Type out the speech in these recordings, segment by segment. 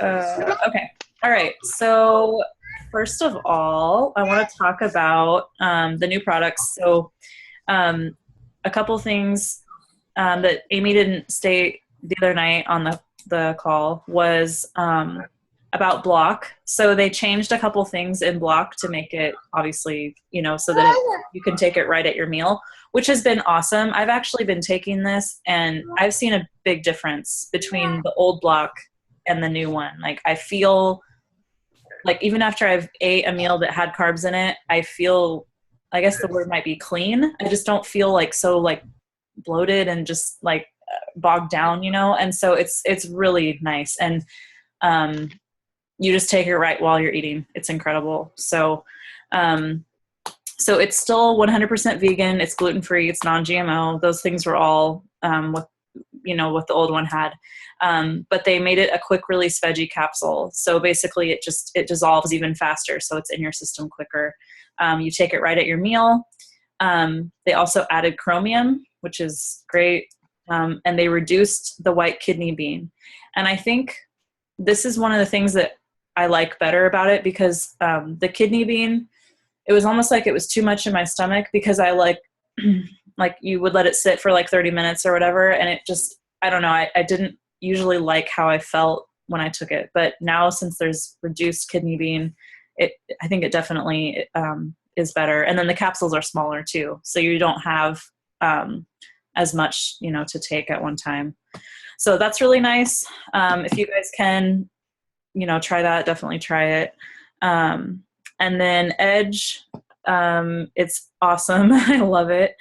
Okay. All right. So first of all, I want to talk about the new products. So um, a couple things that Amy didn't state the other night on the call was about Block. So they changed a couple things in Block to make it obviously, so that you can take it right at your meal, which has been awesome. I've actually been taking this and I've seen a big difference between the old Block and the new one. Like I feel like even after I've ate a meal that had carbs in it, I feel, I guess the word might be clean. I just don't feel like so like bloated and just like bogged down, And so it's really nice. And um, you just take it right while you're eating. It's incredible. Um, so it's still 100% vegan. It's gluten free. It's non-GMO. Those things were all what the old one had. But they made it a quick release veggie capsule. So basically it dissolves even faster. So it's in your system quicker. You take it right at your meal. They also added chromium, which is great. And they reduced the white kidney bean. And I think this is one of the things that I like better about it because the kidney bean, it was almost like it was too much in my stomach because I like you would let it sit for like 30 minutes or whatever. And it just, I don't know. I didn't usually like how I felt when I took it, but now since there's reduced kidney bean, I think it definitely is better. And then the capsules are smaller too. So you don't have as much, to take at one time. So that's really nice. If you guys can, try that, definitely try it. And then Edge, it's awesome. I love it.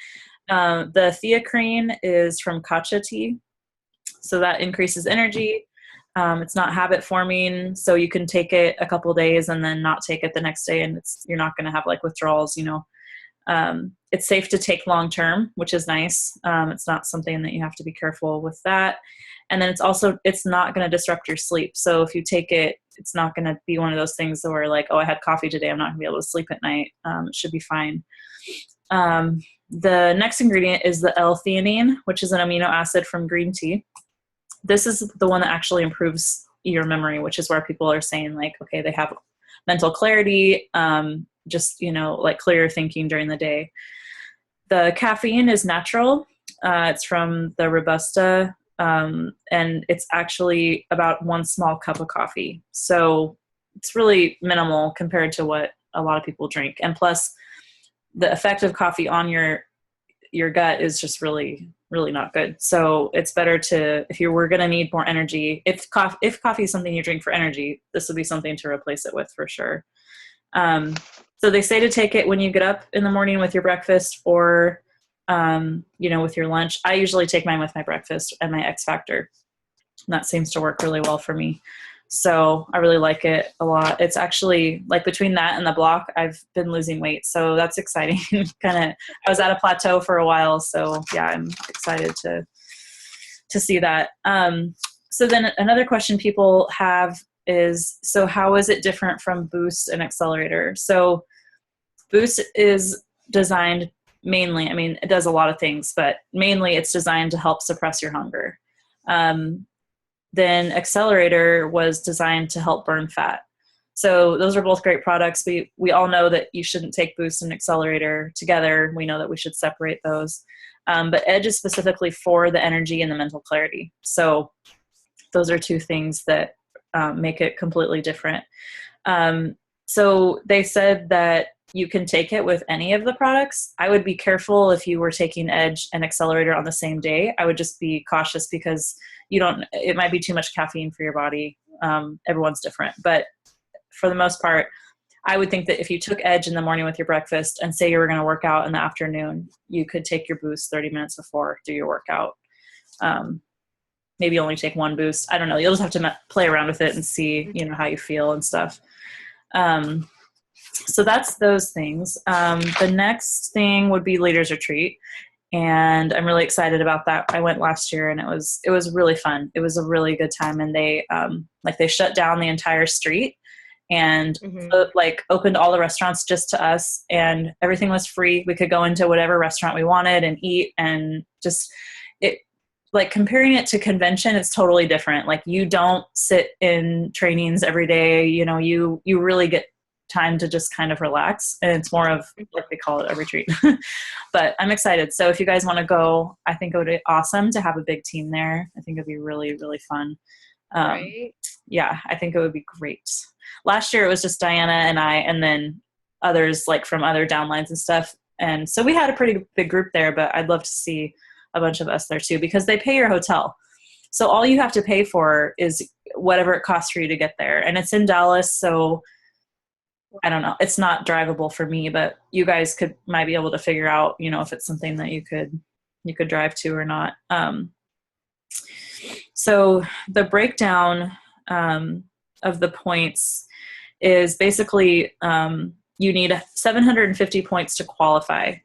The theacrine is from Kacha tea. So that increases energy. It's not habit forming. So you can take it a couple days and then not take it the next day. And you're not going to have like withdrawals, It's safe to take long term, which is nice. It's not something that you have to be careful with that. And then it's not going to disrupt your sleep. So if you take it, it's not going to be one of those things where like, oh, I had coffee today, I'm not going to be able to sleep at night. It should be fine. The next ingredient is the L-theanine, which is an amino acid from green tea. This is the one that actually improves your memory, which is where people are saying like, okay, they have mental clarity, just, like clearer thinking during the day. The caffeine is natural. It's from the Robusta, and it's actually about 1 small cup of coffee. So it's really minimal compared to what a lot of people drink. And plus, the effect of coffee on your gut is just really, really not good. So it's better if you were going to need more energy, if coffee is something you drink for energy, this would be something to replace it with for sure. So they say to take it when you get up in the morning with your breakfast or, with your lunch. I usually take mine with my breakfast and my X Factor. And that seems to work really well for me. So I really like it a lot. It's actually like between that and the Block, I've been losing weight. So that's exciting. I was at a plateau for a while. So yeah, I'm excited to see that. So then another question people have is, so how is it different from Boost and Accelerator? So Boost is designed mainly, it does a lot of things, but mainly it's designed to help suppress your hunger. Then Accelerator was designed to help burn fat. So those are both great products. We all know that you shouldn't take Boost and Accelerator together. We know that we should separate those. But Edge is specifically for the energy and the mental clarity. So those are two things that make it completely different. So they said that you can take it with any of the products. I would be careful if you were taking Edge and Accelerator on the same day. I would just be cautious because it might be too much caffeine for your body. Everyone's different. But for the most part, I would think that if you took Edge in the morning with your breakfast and say you were going to work out in the afternoon, you could take your Boost 30 minutes before, do your workout. Maybe only take 1 Boost. I don't know. You'll just have to play around with it and see, how you feel and stuff. So that's those things. The next thing would be Leaders Retreat. And I'm really excited about that. I went last year and it was really fun. It was a really good time. And they shut down the entire street and opened all the restaurants just to us, and everything was free. We could go into whatever restaurant we wanted and eat, and just like comparing it to convention, it's totally different. Like you don't sit in trainings every day, you really get time to just kind of relax, and it's more of like they call it a retreat. But I'm excited. So if you guys want to go, I think it would be awesome to have a big team there. I think it'd be really, really fun. Right. Yeah, I think it would be great. Last year it was just Diana and I, and then others like from other downlines and stuff. And so we had a pretty big group there, but I'd love to see a bunch of us there too, because they pay your hotel. So all you have to pay for is whatever it costs for you to get there. And it's in Dallas. So I don't know, it's not drivable for me, but you guys might be able to figure out, if it's something that you could drive to or not. So the breakdown of the points is basically you need 750 points to qualify,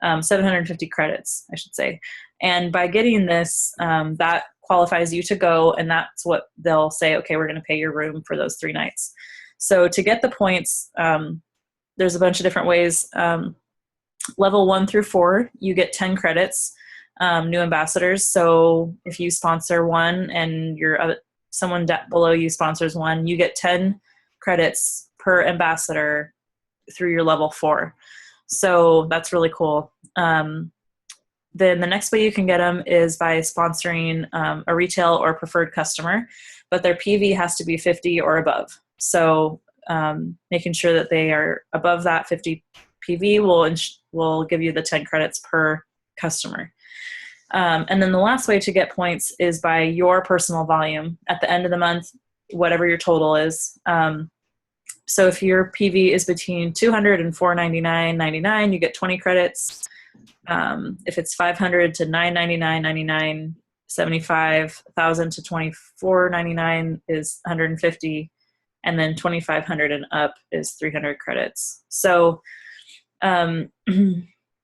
750 credits, I should say. And by getting this, that qualifies you to go, and that's what they'll say, okay, we're going to pay your room for those 3 nights. So to get the points, there's a bunch of different ways. Level 1 through 4, you get 10 credits, new ambassadors. So if you sponsor one and someone below you sponsors one, you get 10 credits per ambassador through your level 4. So that's really cool. Then the next way you can get them is by sponsoring a retail or preferred customer, but their PV has to be 50 or above. So making sure that they are above that 50 PV will give you the 10 credits per customer. And then the last way to get points is by your personal volume at the end of the month, whatever your total is. So if your PV is between 200 and 499.99, you get 20 credits. If it's 500 to 999.99, 75,000 to 24.99 is 150, and then 2,500 and up is 300 credits. So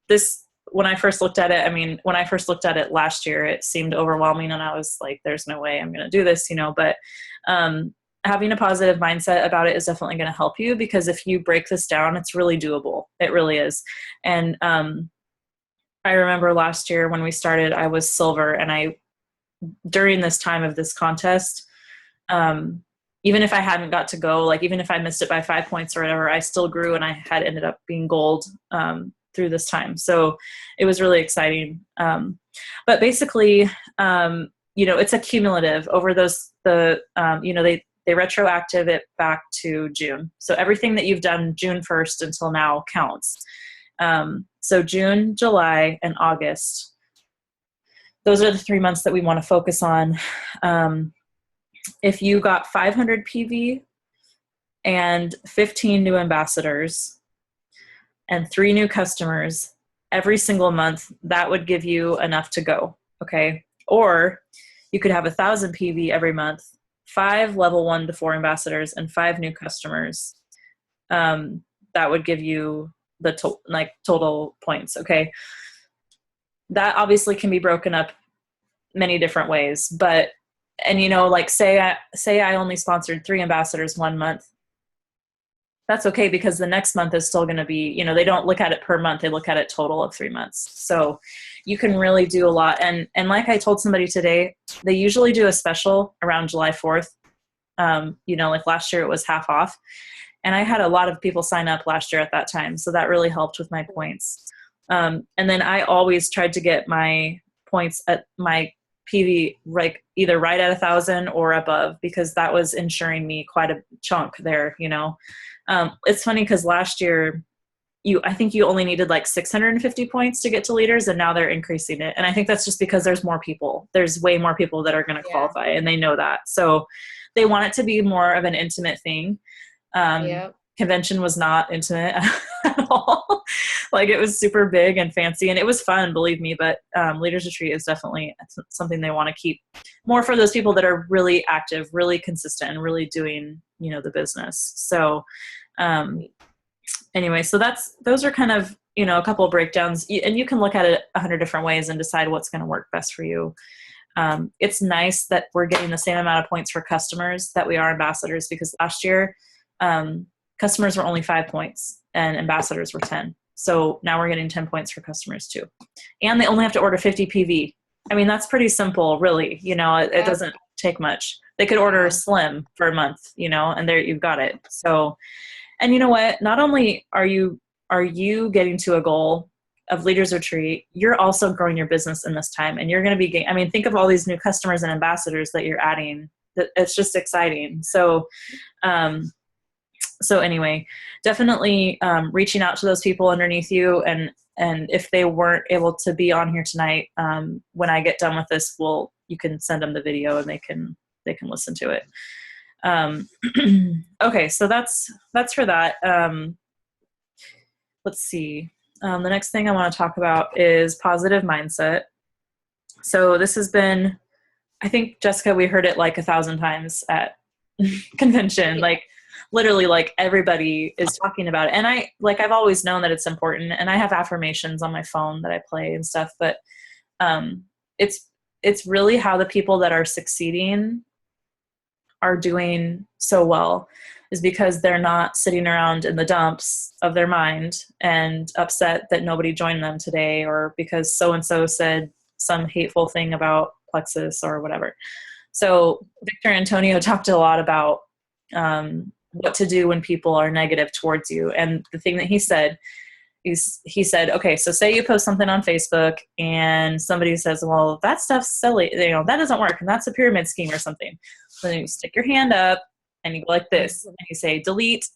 this, when I first looked at it last year, it seemed overwhelming, and I was like, there's no way I'm going to do this, but having a positive mindset about it is definitely going to help you, because if you break this down, it's really doable. It really is. And I remember last year when we started, I was silver, and during this time of this contest, even if I hadn't got to go, like even if I missed it by 5 points or whatever, I still grew, and I had ended up being gold through this time. So it was really exciting. But basically, it's a cumulative over they retroactive it back to June. So everything that you've done June 1st until now counts. So June, July, and August, those are the 3 months that we want to focus on. If you got 500 PV and 15 new ambassadors and 3 new customers every single month, that would give you enough to go. Okay. Or you could have 1,000 PV every month, 5 level 1 to 4 ambassadors, and 5 new customers. That would give you the total points. Okay. That obviously can be broken up many different ways, but, and say I only sponsored 3 ambassadors one month. That's okay, because the next month is still going to be, they don't look at it per month. They look at it total of 3 months. So you can really do a lot. And like I told somebody today, they usually do a special around July 4th. Like last year it was half off. And I had a lot of people sign up last year at that time. So that really helped with my points. And then I always tried to get my points at my PV, like either right at 1,000 or above, because that was ensuring me quite a chunk there. It's funny because last year I think you only needed like 650 points to get to leaders, and now they're increasing it. And I think that's just because there's more people. There's way more people that are going to qualify, and they know that. So they want it to be more of an intimate thing. Convention was not intimate at all. Like it was super big and fancy, and it was fun, believe me, but Leaders Retreat is definitely something they want to keep more for those people that are really active, really consistent, and really doing, the business. So anyway, so those are kind of, a couple of breakdowns, and you can look at it 100 different ways and decide what's going to work best for you. It's nice that we're getting the same amount of points for customers that we are ambassadors, because last year, customers were only 5 points and ambassadors were 10. So now we're getting 10 points for customers too. And they only have to order 50 PV. I mean, that's pretty simple, really. It Yeah. doesn't take much. They could order Yeah. a slim for a month, and there you've got it. So, and you know what? Not only are you getting to a goal of Leaders Retreat, you're also growing your business in this time, and you're going to be. I mean, think of all these new customers and ambassadors that you're adding. It's just exciting. Um, so anyway, definitely reaching out to those people underneath you, and if they weren't able to be on here tonight, when I get done with this, you can send them the video and they can listen to it. Okay, so that's for that. Let's see. The next thing I want to talk about is positive mindset. So this has been, I think, Jessica, we heard it like 1,000 times at convention. Like literally, like everybody is talking about it. And I've always known that it's important, and I have affirmations on my phone that I play and stuff, but um, it's really how the people that are succeeding are doing so well is because they're not sitting around in the dumps of their mind and upset that nobody joined them today, or because so-and-so said some hateful thing about Plexus or whatever. So Victor Antonio talked a lot about what to do when people are negative towards you. And the thing that he said is, he said, okay, so say you post something on Facebook and somebody says, well, that stuff's silly, that doesn't work, and that's a pyramid scheme or something. So then you stick your hand up and you go like this and you say delete,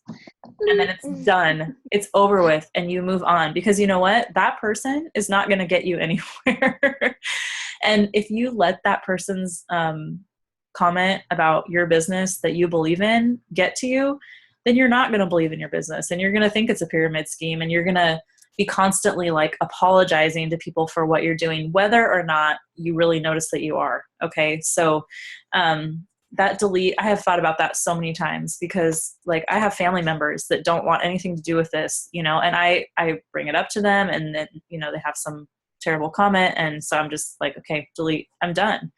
and then it's done. It's over with, and you move on, because you know what? That person is not going to get you anywhere. And if you let that person's comment about your business that you believe in get to you, then you're not going to believe in your business, and you're going to think it's a pyramid scheme, and you're going to be constantly like apologizing to people for what you're doing, whether or not you really notice that you are. Okay. So, that delete, I have thought about that so many times, because like I have family members that don't want anything to do with this, and I bring it up to them, and then, they have some terrible comment. And so I'm just like, okay, delete, I'm done,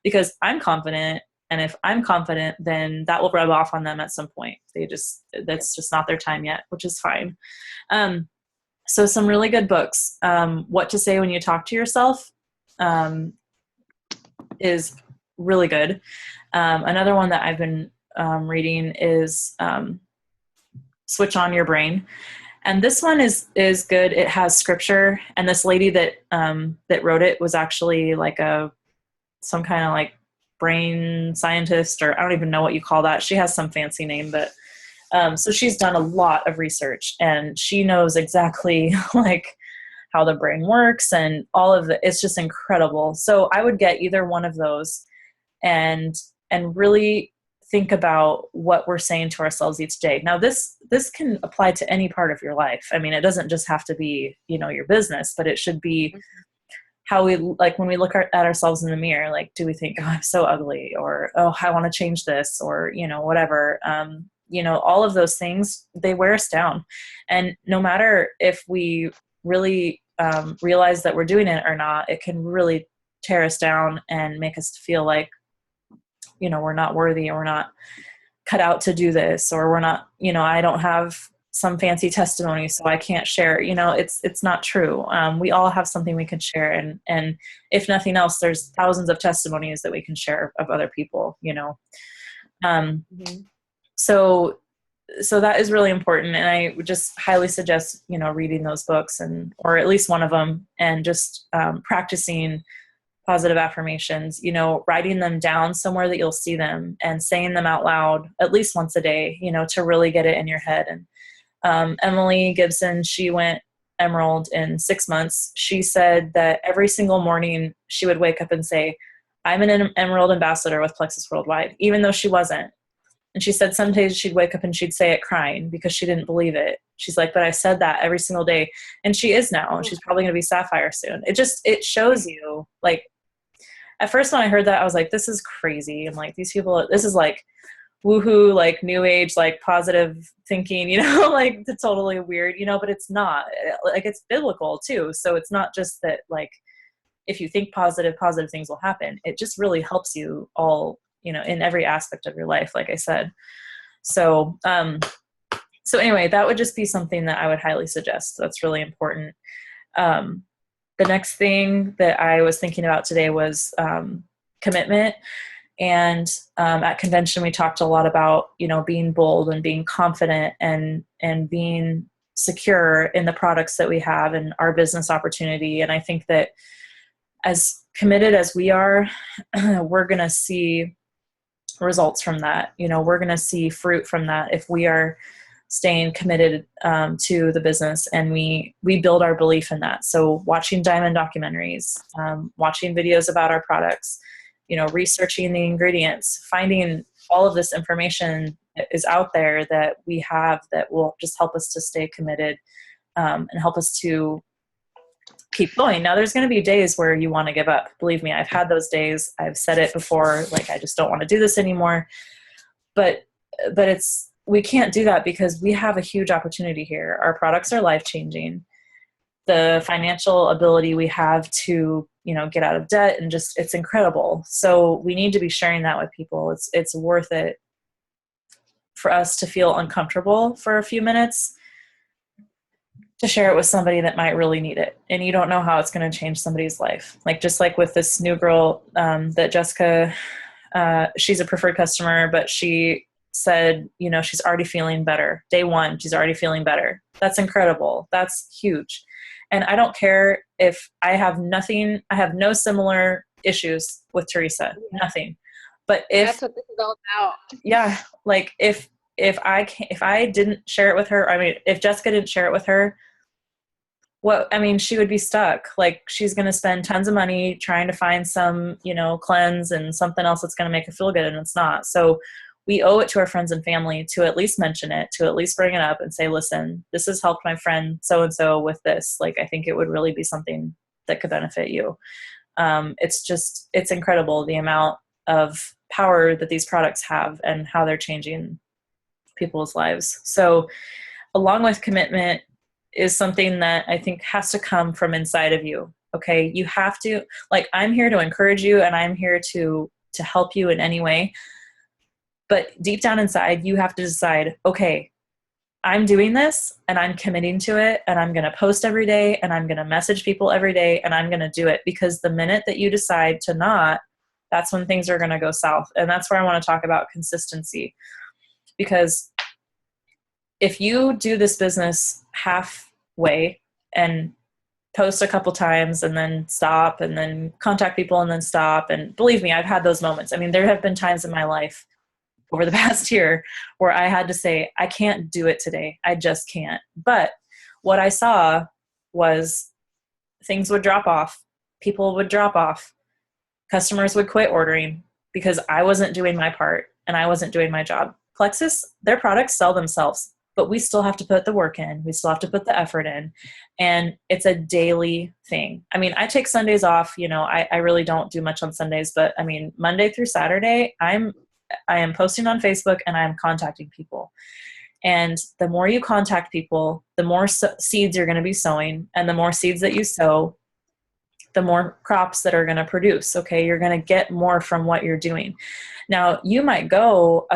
because I'm confident. And if I'm confident, then that will rub off on them at some point. That's just not their time yet, which is fine. So some really good books. What to Say When You Talk to Yourself is really good. Another one that I've been reading is Switch On Your Brain. And this one is good. It has scripture. And this lady that wrote it was actually like some kind of like brain scientist, or I don't even know what you call that. She has some fancy name, but so she's done a lot of research, and she knows exactly like how the brain works and all of it. It's just incredible. So I would get either one of those and really think about what we're saying to ourselves each day. Now this can apply to any part of your life. I mean, it doesn't just have to be, your business, but it should be how we, like when we look at ourselves in the mirror, like, do we think, oh, I'm so ugly, or, oh, I want to change this, or, whatever. All of those things, they wear us down. And no matter if we really realize that we're doing it or not, it can really tear us down and make us feel like, we're not worthy, or we're not cut out to do this, or we're not, I don't have some fancy testimony, so I can't share. It's not true. We all have something we can share, and if nothing else, there's thousands of testimonies that we can share of other people. Mm-hmm. So that is really important, and I would just highly suggest reading those books, or at least one of them, and just practicing positive affirmations, writing them down somewhere that you'll see them, and saying them out loud at least once a day, to really get it in your head. And Emily Gibson, she went Emerald in 6 months. She said that every single morning she would wake up and say, I'm an Emerald ambassador with Plexus Worldwide, even though she wasn't. And she said some days she'd wake up and she'd say it crying because she didn't believe it. She's like, but I said that every single day. And she is now, and she's probably going to be Sapphire soon. It shows you, like, at first when I heard that, I was like, this is crazy. I'm like, these people, this is like woohoo, like new age, like positive thinking, like totally weird, but it's not. Like, it's biblical too. So it's not just that, like, if you think positive things will happen. It just really helps you all, in every aspect of your life, like I said. So, so anyway, that would just be something that I would highly suggest. That's really important. The next thing that I was thinking about today was commitment. And at convention, we talked a lot about, being bold and being confident and being secure in the products that we have and our business opportunity. And I think that as committed as we are, we're going to see results from that. We're going to see fruit from that if we are staying committed to the business, and we build our belief in that. So watching diamond documentaries, watching videos about our products, researching the ingredients, finding all of this information is out there that we have that will just help us to stay committed, and help us to keep going. Now, there's going to be days where you want to give up. Believe me, I've had those days. I've said it before, like, I just don't want to do this anymore. But we can't do that because we have a huge opportunity here. Our products are life-changing. The financial ability we have to, get out of debt, and just, it's incredible. So we need to be sharing that with people. It's worth it for us to feel uncomfortable for a few minutes to share it with somebody that might really need it. And you don't know how it's going to change somebody's life. Just like with this new girl that Jessica, she's a preferred customer, but she said, she's already feeling better. Day one, she's already feeling better. That's incredible. That's huge. And I don't care if I have no similar issues with Teresa, nothing. But that's what this is all about. Yeah. Like if I didn't share it with her, if Jessica didn't share it with her, she would be stuck. Like, she's going to spend tons of money trying to find some, cleanse and something else that's going to make her feel good, and it's not. So we owe it to our friends and family to at least mention it, to at least bring it up and say, listen, this has helped my friend so-and-so with this. Like, I think it would really be something that could benefit you. It's incredible the amount of power that these products have and how they're changing people's lives. So along with commitment is something that I think has to come from inside of you. Okay. You have to, I'm here to encourage you, and I'm here to help you in any way. But deep down inside, you have to decide, okay, I'm doing this and I'm committing to it, and I'm going to post every day, and I'm going to message people every day, and I'm going to do it. Because the minute that you decide to not, that's when things are going to go south. And that's where I want to talk about consistency. Because if you do this business halfway and post a couple times and then stop, and then contact people and then stop, and believe me, I've had those moments. There have been times in my life over the past year where I had to say, I can't do it today. I just can't. But what I saw was things would drop off. People would drop off. Customers would quit ordering because I wasn't doing my part and I wasn't doing my job. Plexus, their products sell themselves, but we still have to put the work in. We still have to put the effort in. And it's a daily thing. I take Sundays off. I really don't do much on Sundays, but Monday through Saturday, I am posting on Facebook and I'm contacting people. And the more you contact people, the more seeds you're going to be sowing. And the more seeds that you sow, the more crops that are going to produce. Okay. You're going to get more from what you're doing. Now, you might go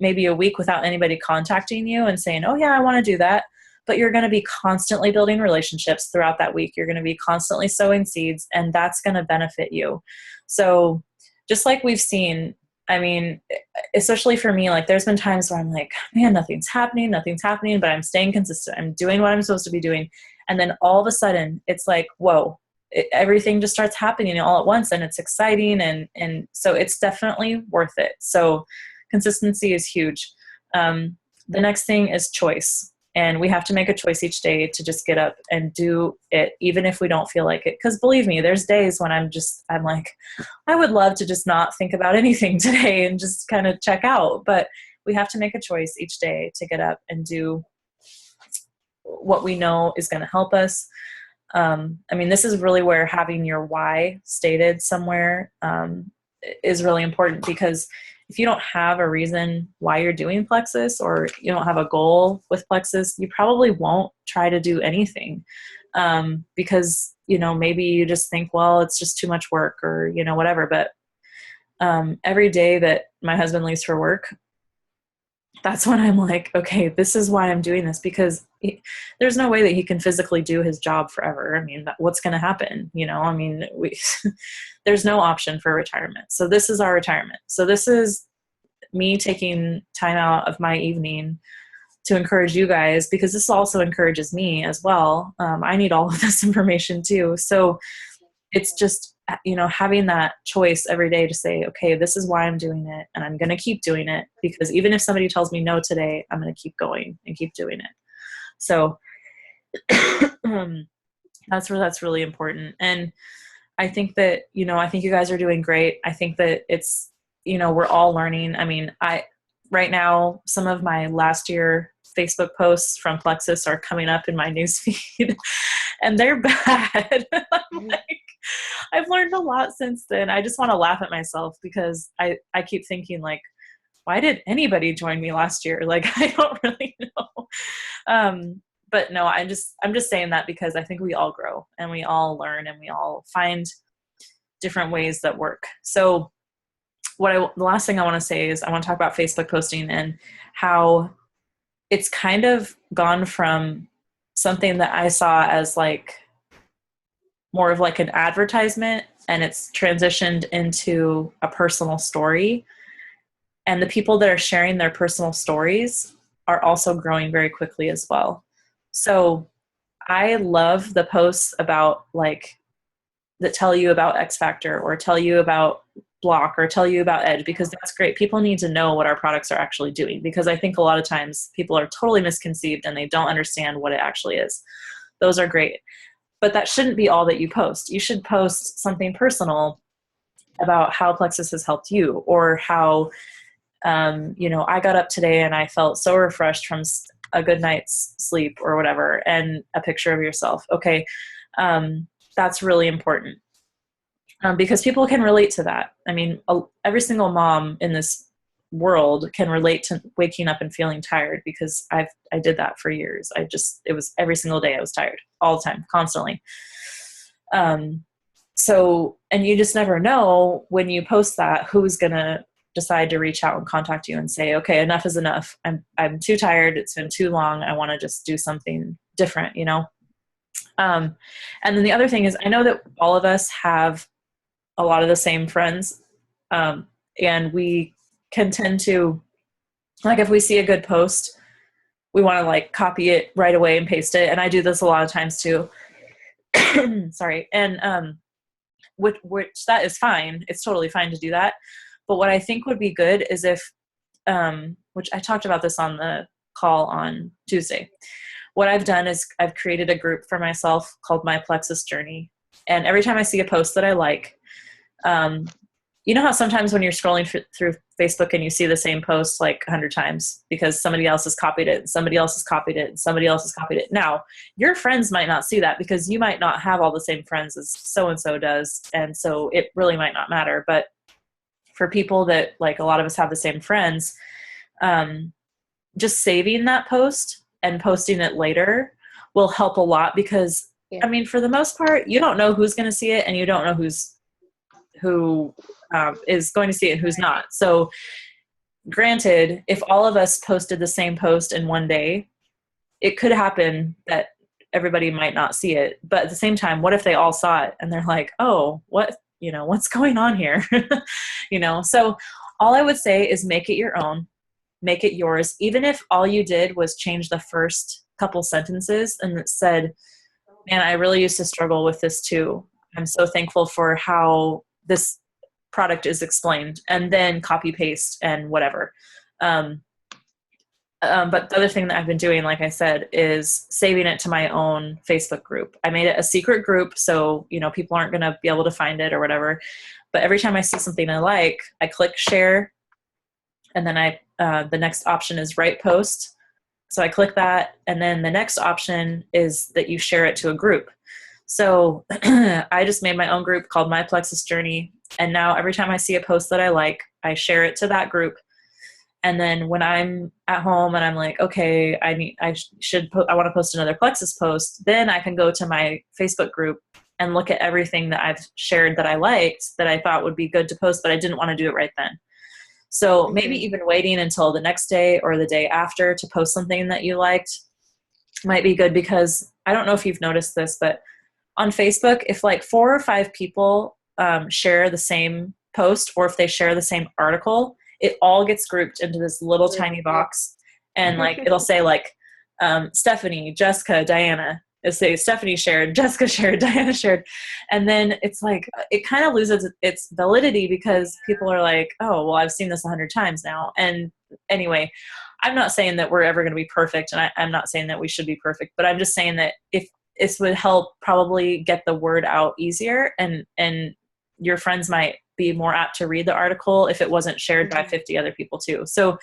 maybe a week without anybody contacting you and saying, oh yeah, I want to do that. But you're going to be constantly building relationships throughout that week. You're going to be constantly sowing seeds, and that's going to benefit you. So just like we've seen, especially for me, there's been times where I'm like, man, nothing's happening, but I'm staying consistent. I'm doing what I'm supposed to be doing. And then all of a sudden it's like, whoa, everything just starts happening all at once, and it's exciting. And so it's definitely worth it. So consistency is huge. The next thing is choice. And we have to make a choice each day to just get up and do it, even if we don't feel like it. Because believe me, there's days when I'm like, I would love to just not think about anything today and just kind of check out. But we have to make a choice each day to get up and do what we know is going to help us. This is really where having your why stated somewhere is really important, because if you don't have a reason why you're doing Plexus, or you don't have a goal with Plexus, you probably won't try to do anything, because, maybe you just think, well, it's just too much work, or, whatever. But every day that my husband leaves for work, that's when I'm like, okay, this is why I'm doing this, because there's no way that he can physically do his job forever. I mean, what's going to happen? I mean, there's no option for retirement. So this is our retirement. So this is me taking time out of my evening to encourage you guys, because this also encourages me as well. I need all of this information too. So it's just, having that choice every day to say, okay, this is why I'm doing it, and I'm going to keep doing it, because even if somebody tells me no today, I'm going to keep going and keep doing it. So that's really important. And I think that, I think you guys are doing great. I think that it's, we're all learning. I mean, right now, some of my last year Facebook posts from Plexus are coming up in my newsfeed and they're bad. I'm like, I've learned a lot since then. I just want to laugh at myself, because I keep thinking, like, why did anybody join me last year? Like, I don't really know. But no, I'm just saying that because I think we all grow and we all learn and we all find different ways that work. So the last thing I want to say is I want to talk about Facebook posting and how it's kind of gone from something that I saw as like more of like an advertisement, and it's transitioned into a personal story. And the people that are sharing their personal stories are also growing very quickly as well. So I love the posts about that tell you about X Factor or tell you about Block or tell you about Edge, because that's great. People need to know what our products are actually doing, because I think a lot of times people are totally misconceived and they don't understand what it actually is. Those are great. But that shouldn't be all that you post. You should post something personal about how Plexus has helped you, or how, I got up today and I felt so refreshed from a good night's sleep or whatever, and a picture of yourself. Okay. That's really important, because people can relate to that. I mean, every single mom in this world can relate to waking up and feeling tired, because I did that for years. It was every single day I was tired, all the time, constantly. So, and you just never know when you post that, who's going to decide to reach out and contact you and say, okay, enough is enough. I'm too tired. It's been too long. I want to just do something different, And then the other thing is, I know that all of us have a lot of the same friends. And we can tend to, like, if we see a good post, we want to like copy it right away and paste it. And I do this a lot of times too. Sorry. And, which that is fine. It's totally fine to do that. But what I think would be good is if, which I talked about this on the call on Tuesday. What I've done is I've created a group for myself called My Plexus Journey. And every time I see a post that I like, you know how sometimes when you're scrolling through Facebook and you see the same post like 100 times because somebody else has copied it, somebody else has copied it, and somebody else has copied it. Now, your friends might not see that because you might not have all the same friends as so-and-so does, and so it really might not matter. But for people that, like, a lot of us have the same friends, just saving that post and posting it later will help a lot, because, I mean, for the most part, you don't know who's going to see it, and you don't know who is going to see it and who's not. So granted, if all of us posted the same post in one day, it could happen that everybody might not see it. But at the same time, what if they all saw it and they're like, oh, what's going on here? So all I would say is make it your own, make it yours. Even if all you did was change the first couple sentences and it said, man, I really used to struggle with this too. I'm so thankful for how this product is explained, and then copy paste and whatever. But the other thing that I've been doing, like I said, is saving it to my own Facebook group. I made it a secret group, so, people aren't going to be able to find it or whatever. But every time I see something I like, I click share, and then the next option is write post. So I click that, and then the next option is that you share it to a group. So I just made my own group called My Plexus Journey. And now every time I see a post that I like, I share it to that group. And then when I'm at home and I'm like, okay, I want to post another Plexus post, then I can go to my Facebook group and look at everything that I've shared that I liked, that I thought would be good to post, but I didn't want to do it right then. So maybe even waiting until the next day or the day after to post something that you liked might be good, because I don't know if you've noticed this, but on Facebook, if like 4 or 5 people share the same post, or if they share the same article, it all gets grouped into this little tiny box. And like, it'll say like, Stephanie, Jessica, Diana. It'll say Stephanie shared, Jessica shared, Diana shared. And then it's like, it kind of loses its validity, because people are like, oh, well, I've seen this 100 times now. And anyway, I'm not saying that we're ever going to be perfect, and I'm not saying that we should be perfect, but I'm just saying that if this would help probably get the word out easier, and your friends might be more apt to read the article if it wasn't shared by 50 other people too. So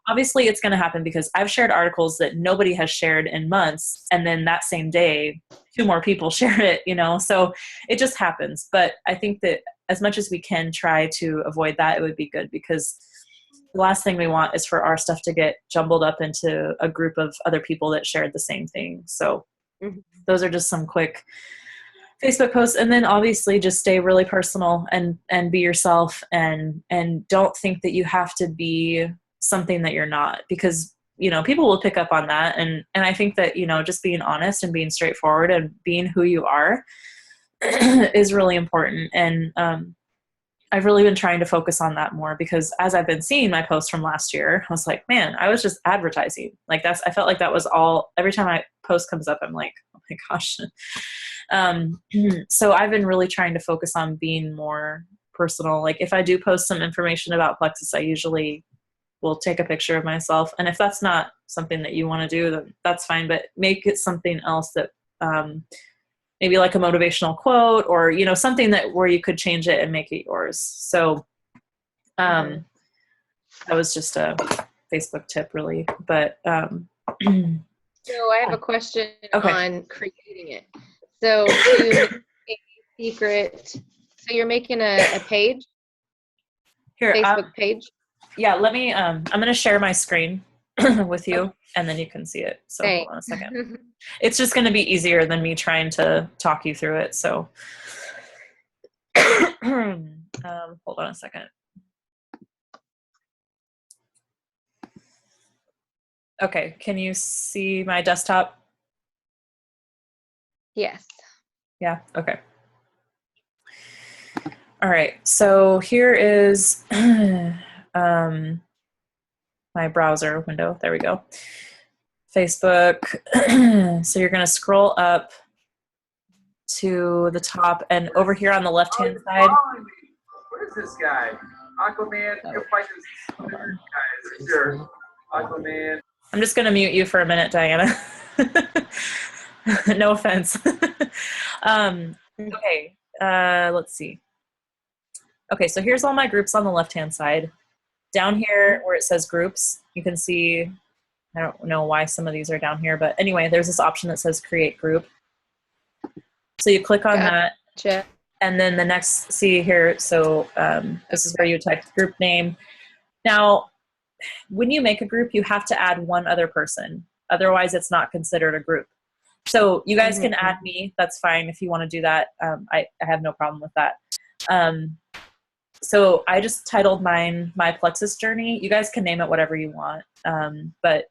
obviously it's going to happen, because I've shared articles that nobody has shared in months, and then that same day 2 more people share it, you know, so it just happens. But I think that as much as we can try to avoid that, it would be good, because the last thing we want is for our stuff to get jumbled up into a group of other people that shared the same thing. So those are just some quick Facebook posts. And then obviously just stay really personal and be yourself, and don't think that you have to be something that you're not, because, you know, people will pick up on that. And I think that, you know, just being honest and being straightforward and being who you are is really important. And I've really been trying to focus on that more, because as I've been seeing my posts from last year, I was like, man, I was just advertising. Like I felt like that was all, every time my post comes up, I'm like, oh my gosh. So I've been really trying to focus on being more personal. Like if I do post some information about Plexus, I usually will take a picture of myself. And if that's not something that you want to do, then that's fine, but make it something else that, maybe like a motivational quote, or, you know, something that where you could change it and make it yours. So that was just a Facebook tip really, but so I have a question on creating it. So to make a secret, so you're making a page, here, Facebook page? Yeah, let me, I'm going to share my screen with you, and then you can see it. So hold on a second. It's just going to be easier than me trying to talk you through it. So hold on a second. Okay, can you see my desktop? Yes. Yeah, okay. All right, so here is my browser window. There we go. Facebook. So you're going to scroll up to the top, and over here on the left-hand side. What is this guy? Aquaman. You're fighting this guy. Sure. Aquaman. I'm just going to mute you for a minute, Diana. No offense. Okay, let's see. Okay, so here's all my groups on the left-hand side. Down here where it says groups, you can see, I don't know why some of these are down here, but anyway, there's this option that says create group. So you click on that, and then the next, see here, so this is where you type the group name. Now, when you make a group, you have to add one other person. Otherwise, it's not considered a group. So you guys can add me. That's fine if you want to do that. I have no problem with that. So I just titled mine My Plexus Journey. You guys can name it whatever you want. But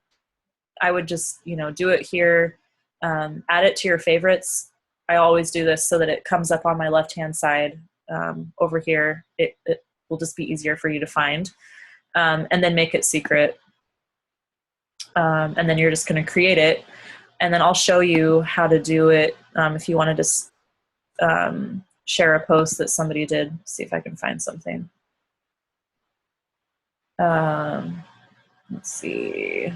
I would just, you know, do it here. Add it to your favorites. I always do this so that it comes up on my left-hand side over here. It will just be easier for you to find. And then make it secret. And then you're just going to create it. And then I'll show you how to do it if you want to just share a post that somebody did. See if I can find something. Let's see.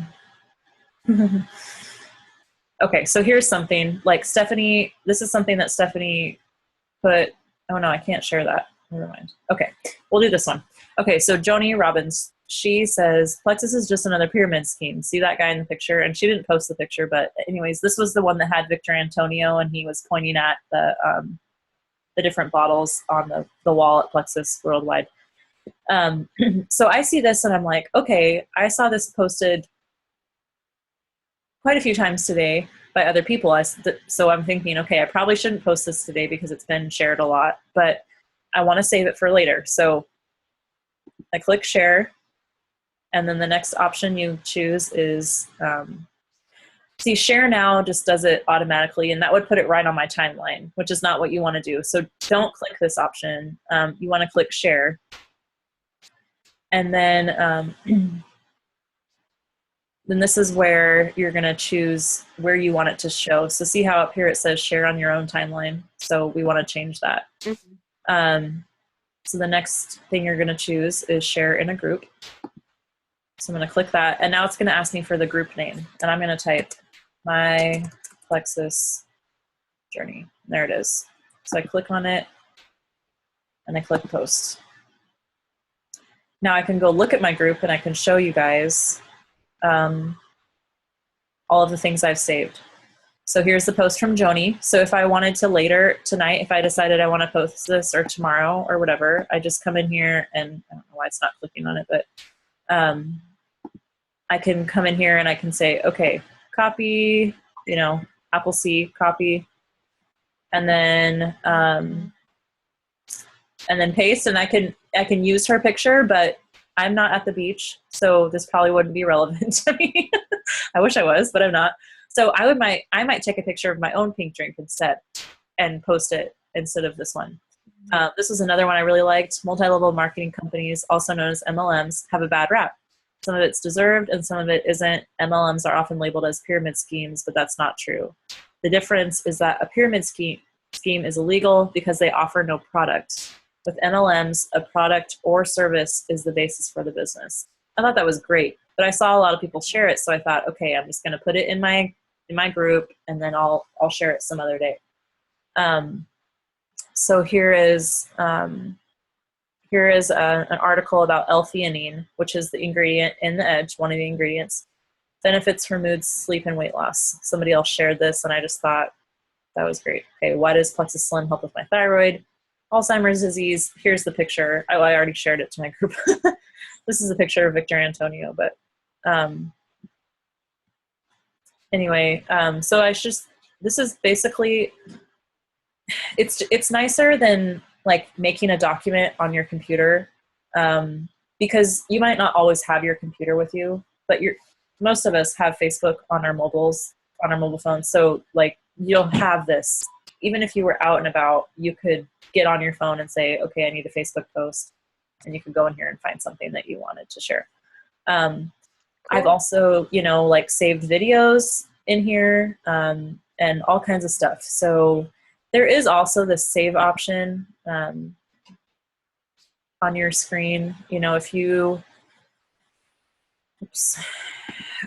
Okay, so here's something like Stephanie. This is something that Stephanie put. Oh no, I can't share that. Never mind. Okay, we'll do this one. Okay, so Joni Robbins, she says, Plexus is just another pyramid scheme. See that guy in the picture? And she didn't post the picture, but anyways, this was the one that had Victor Antonio, and he was pointing at the different bottles on the wall at Plexus Worldwide. So I see this and I'm like, okay, I saw this posted quite a few times today by other people. So I'm thinking, okay, I probably shouldn't post this today because it's been shared a lot, but I want to save it for later. So I click share, And then the next option you choose is, see, share now just does it automatically, and that would put it right on my timeline, which is not what you want to do. So don't click this option. You want to click share. And then, then this is where you're going to choose where you want it to show. So see how up here it says share on your own timeline. So we want to change that. So the next thing you're going to choose is share in a group. So I'm going to click that. And now it's going to ask me for the group name. And I'm going to type my Plexus journey. There it is. So I click on it and I click post. Now I can go look at my group and I can show you guys all of the things I've saved. So here's the post from Joni. So if I wanted to later tonight, if I decided I want to post this or tomorrow or whatever, I just come in here and I don't know why it's not clicking on it, but I can come in here and I can say, okay, copy, you know, Apple C, copy, and then paste, and I can use her picture, but I'm not at the beach, so this probably wouldn't be relevant to me. I wish I was, but I'm not. So I might take a picture of my own pink drink instead and post it instead of this one. This is another one I really liked. Multi-level marketing companies, also known as MLMs, have a bad rap. Some of it's deserved and some of it isn't. MLMs are often labeled as pyramid schemes, but that's not true. The difference is that a pyramid scheme is illegal because they offer no product. With MLMs, a product or service is the basis for the business. I thought that was great, but I saw a lot of people share it, so I thought, okay, I'm just going to put it in my group, and then I'll share it some other day. So here is an article about L-theanine, which is the ingredient in the Edge, one of the ingredients. Benefits for mood, sleep, and weight loss. Somebody else shared this, and I just thought that was great. Okay, why does Plexus Slim help with my thyroid? Alzheimer's disease. Here's the picture. I already shared it to my group. This is a picture of Victor Antonio, but anyway, so this is basically, it's nicer than like making a document on your computer, because you might not always have your computer with you, but most of us have Facebook on our mobile phones. So like you'll have this, even if you were out and about, you could get on your phone and say, okay, I need a Facebook post, and you could go in here and find something that you wanted to share. Cool. I've also, like saved videos in here, and all kinds of stuff. So there is also the save option on your screen. If you,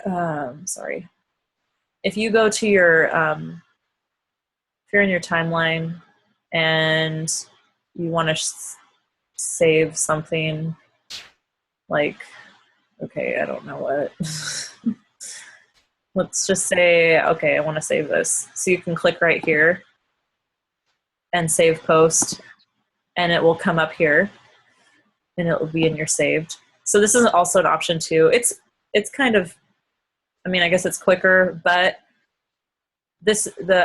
sorry. If you go to your, if you're in your timeline and you want to save something like, okay, I don't know what. Let's just say, okay, I want to save this. So you can click right here and save post, and it will come up here and it will be in your saved. So this is also an option too. It's kind of, I guess it's quicker, but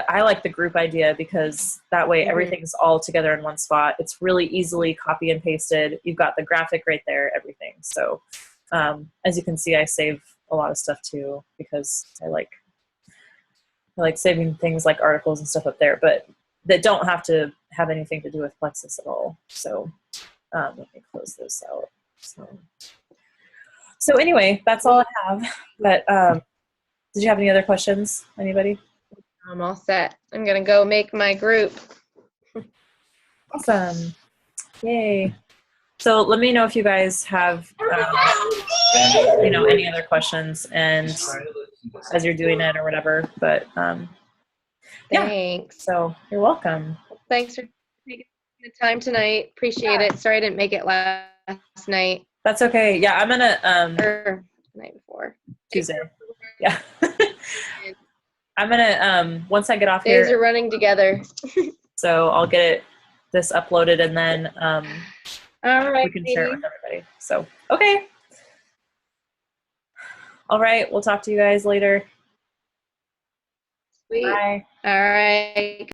I like the group idea because that way everything's all together in one spot. It's really easily copy and pasted. You've got the graphic right there, everything. So as you can see, I save a lot of stuff too because I like saving things like articles and stuff up there, but that don't have to have anything to do with Plexus at all. So let me close this out. So anyway, that's all I have. But did you have any other questions? Anybody? I'm all set. I'm going to go make my group. Awesome. Yay. So let me know if you guys have, any other questions and as you're doing it or whatever. But yeah. Thanks. So you're welcome. Thanks for taking the time tonight. Appreciate it. Sorry I didn't make it last night. That's okay. Yeah, I'm gonna or the night before. Tuesday. Yeah. I'm gonna once I get off Days here. are running together. So I'll get this uploaded and then all right, we can share it with everybody. So okay. All right, we'll talk to you guys later. Sweet. Bye. All right.